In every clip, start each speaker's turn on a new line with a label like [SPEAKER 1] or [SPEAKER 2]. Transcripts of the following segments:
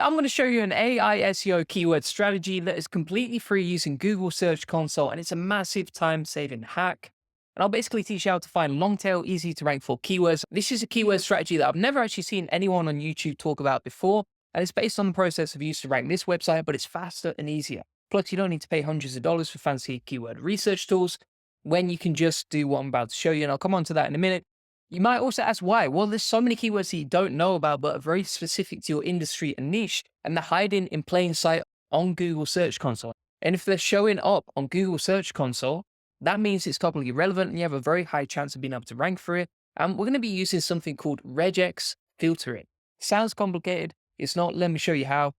[SPEAKER 1] I'm going to show you an AI SEO keyword strategy that is completely free using Google Search Console, and it's a massive time-saving hack. And I'll basically teach you how to find long-tail, easy-to-rank for keywords. This is a keyword strategy that I've never actually seen anyone on YouTube talk about before, and it's based on the process of used to rank this website, but it's faster and easier. Plus, you don't need to pay hundreds of dollars for fancy keyword research tools when you can just do what I'm about to show you, and I'll come on to that in a minute. You might also ask why. Well, there's so many keywords that you don't know about, but are very specific to your industry and niche, and they're hiding in plain sight on Google Search Console. And if they're showing up on Google Search Console, that means it's topically relevant and you have a very high chance of being able to rank for it. And we're going to be using something called RegEx filtering. Sounds complicated. It's not. Let me show you how.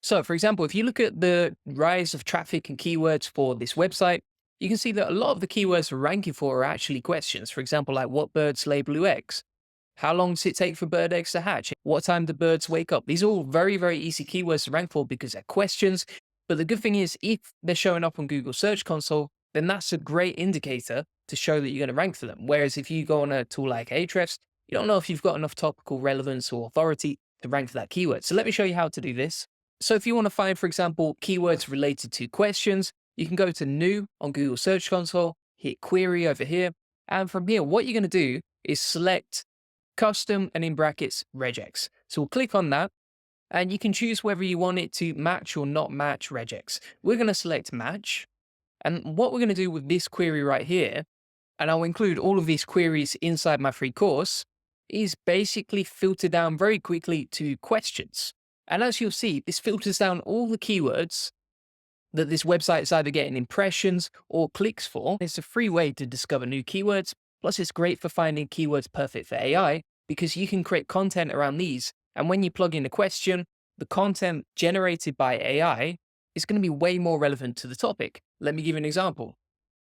[SPEAKER 1] So, for example, if you look at the rise of traffic and keywords for this website, you can see that a lot of the keywords we're ranking for are actually questions. For example, like what birds lay blue eggs? How long does it take for bird eggs to hatch? What time do birds wake up? These are all very, very easy keywords to rank for because they're questions. But the good thing is, if they're showing up on Google Search Console, then that's a great indicator to show that you're going to rank for them. Whereas if you go on a tool like Ahrefs, you don't know if you've got enough topical relevance or authority to rank for that keyword. So let me show you how to do this. So if you want to find, for example, keywords related to questions, you can go to New on Google Search Console, hit Query over here. And from here, what you're going to do is select Custom and in brackets regex. So we'll click on that and you can choose whether you want it to match or not match regex. We're going to select match. And what we're going to do with this query right here, and I'll include all of these queries inside my free course, is basically filter down very quickly to questions. And as you'll see, this filters down all the keywords that this website is either getting impressions or clicks for. It's a free way to discover new keywords. Plus, it's great for finding keywords perfect for AI because you can create content around these. And when you plug in a question, the content generated by AI is going to be way more relevant to the topic. Let me give you an example.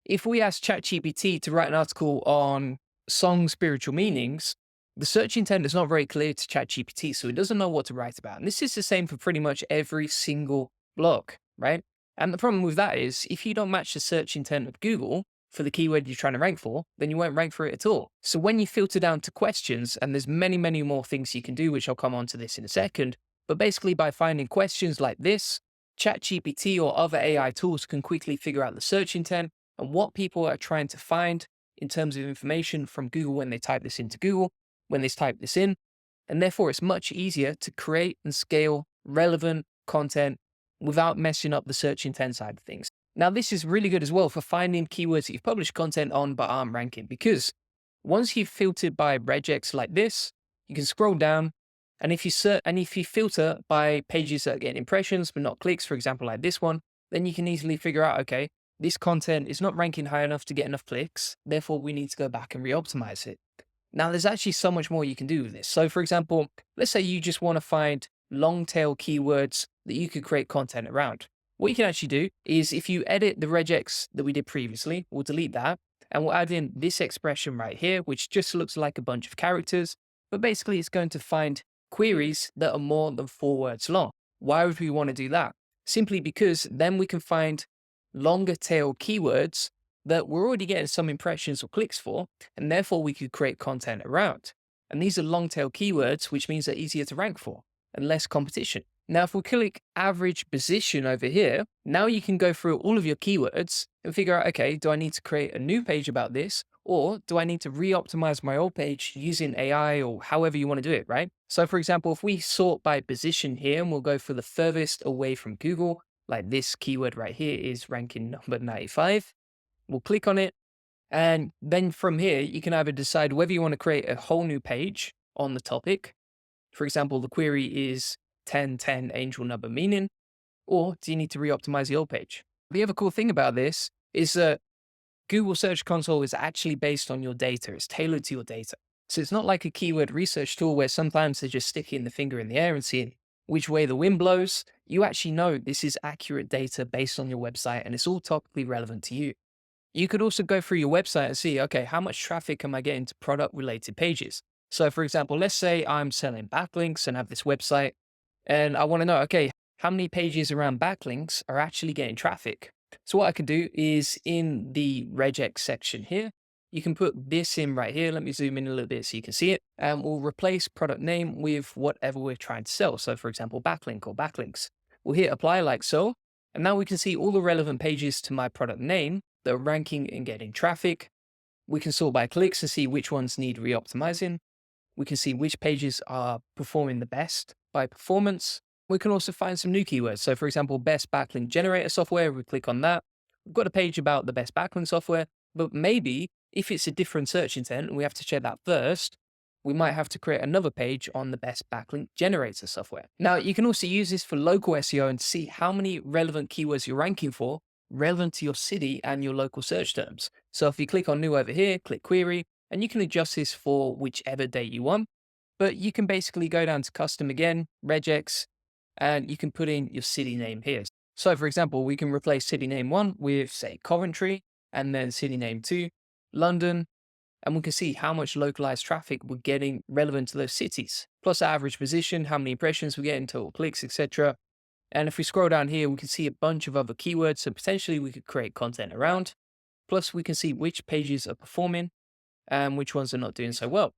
[SPEAKER 1] If we ask ChatGPT to write an article on song spiritual meanings, the search intent is not very clear to ChatGPT, so it doesn't know what to write about. And this is the same for pretty much every single blog, right? And the problem with that is if you don't match the search intent of Google for the keyword you're trying to rank for, then you won't rank for it at all. So when you filter down to questions, and there's many, many more things you can do, which I'll come on to this in a second, but basically by finding questions like this, ChatGPT or other AI tools can quickly figure out the search intent and what people are trying to find in terms of information from Google when they type this into Google, when they type this in. And therefore, it's much easier to create and scale relevant content without messing up the search intent side of things. Now, this is really good as well for finding keywords that you've published content on but aren't ranking, because once you've filtered by regex like this, you can scroll down, and if you filter by pages that are getting impressions but not clicks, for example, like this one, then you can easily figure out, okay, this content is not ranking high enough to get enough clicks, therefore we need to go back and re-optimize it. Now, there's actually so much more you can do with this. So, for example, let's say you just want to find long tail keywords that you could create content around. What you can actually do is if you edit the regex that we did previously, we'll delete that and we'll add in this expression right here, which just looks like a bunch of characters, but basically it's going to find queries that are more than 4 words long. Why would we want to do that? Simply because then we can find longer tail keywords that we're already getting some impressions or clicks for, and therefore we could create content around. And these are long tail keywords, which means they're easier to rank for and less competition. Now, if we click average position over here, now you can go through all of your keywords and figure out, okay, do I need to create a new page about this? Or do I need to re-optimize my old page using AI or however you want to do it, right? So for example, if we sort by position here and we'll go for the furthest away from Google, like this keyword right here is ranking number 95. We'll click on it. And then from here, you can either decide whether you want to create a whole new page on the topic. For example, the query is 1010 angel number meaning, or do you need to re-optimize the old page? The other cool thing about this is that Google Search Console is actually based on your data. It's tailored to your data. So it's not like a keyword research tool where sometimes they're just sticking the finger in the air and seeing which way the wind blows. You actually know this is accurate data based on your website and it's all topically relevant to you. You could also go through your website and see, okay, how much traffic am I getting to product related pages? So for example, let's say I'm selling backlinks and have this website and I want to know, okay, how many pages around backlinks are actually getting traffic? So what I can do is in the regex section here, you can put this in right here. Let me zoom in a little bit so you can see it. And we'll replace product name with whatever we're trying to sell. So for example, backlink or backlinks. We'll hit apply like so. And now we can see all the relevant pages to my product name that are ranking and getting traffic. We can sort by clicks to see which ones need re-optimizing. We can see which pages are performing the best by performance. We can also find some new keywords. So for example, best backlink generator software, we click on that. We've got a page about the best backlink software, but maybe if it's a different search intent and we have to check that first, we might have to create another page on the best backlink generator software. Now, you can also use this for local SEO and see how many relevant keywords you're ranking for relevant to your city and your local search terms. So if you click on new over here, click query, and you can adjust this for whichever date you want. But you can basically go down to custom again, RegEx, and you can put in your city name here. So for example, we can replace city name 1 with say Coventry, and then city name 2, London, and we can see how much localized traffic we're getting relevant to those cities, plus our average position, how many impressions we're getting, total clicks, etc. And if we scroll down here, we can see a bunch of other keywords. So potentially we could create content around. Plus we can see which pages are performing and which ones are not doing so well.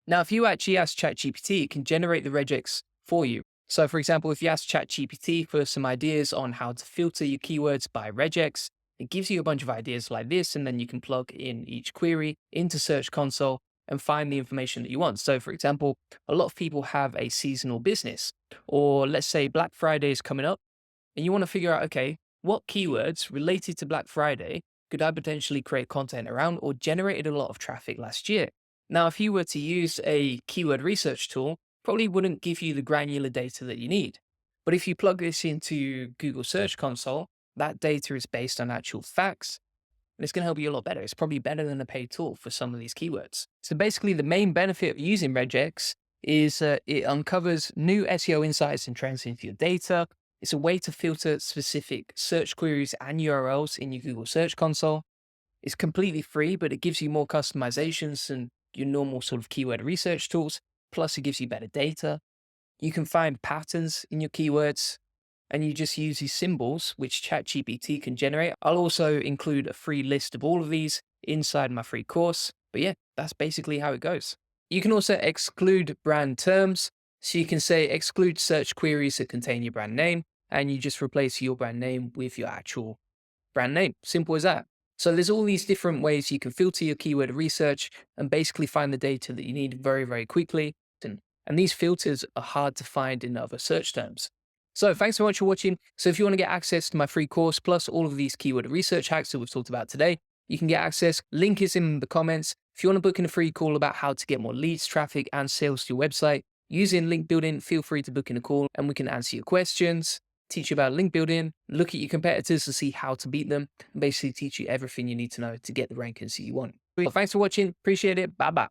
[SPEAKER 1] Now, if you actually ask ChatGPT, it can generate the regex for you. So for example, if you ask ChatGPT for some ideas on how to filter your keywords by regex, it gives you a bunch of ideas like this, and then you can plug in each query into Search Console and find the information that you want. So for example, a lot of people have a seasonal business, or let's say Black Friday is coming up, and you want to figure out, okay, what keywords related to Black Friday could I potentially create content around or generated a lot of traffic last year? Now, if you were to use a keyword research tool, probably wouldn't give you the granular data that you need. But if you plug this into Google Search Console, that data is based on actual facts, and it's going to help you a lot better. It's probably better than a paid tool for some of these keywords. So basically, the main benefit of using RegEx is it uncovers new SEO insights and trends into your data. It's a way to filter specific search queries and URLs in your Google Search Console. It's completely free, but it gives you more customizations than your normal sort of keyword research tools. Plus, it gives you better data. You can find patterns in your keywords, and you just use these symbols, which ChatGPT can generate. I'll also include a free list of all of these inside my free course. But yeah, that's basically how it goes. You can also exclude brand terms. So you can say exclude search queries that contain your brand name, and you just replace your brand name with your actual brand name. Simple as that. So there's all these different ways you can filter your keyword research and basically find the data that you need very, very quickly. And these filters are hard to find in other search terms. So thanks so much for watching. So if you want to get access to my free course, plus all of these keyword research hacks that we've talked about today, you can get access. Link is in the comments. If you want to book in a free call about how to get more leads, traffic, and sales to your website using link building, feel free to book in a call and we can answer your questions, teach you about link building, look at your competitors to see how to beat them, and basically teach you everything you need to know to get the rankings that you want. Well, thanks for watching. Appreciate it. Bye bye.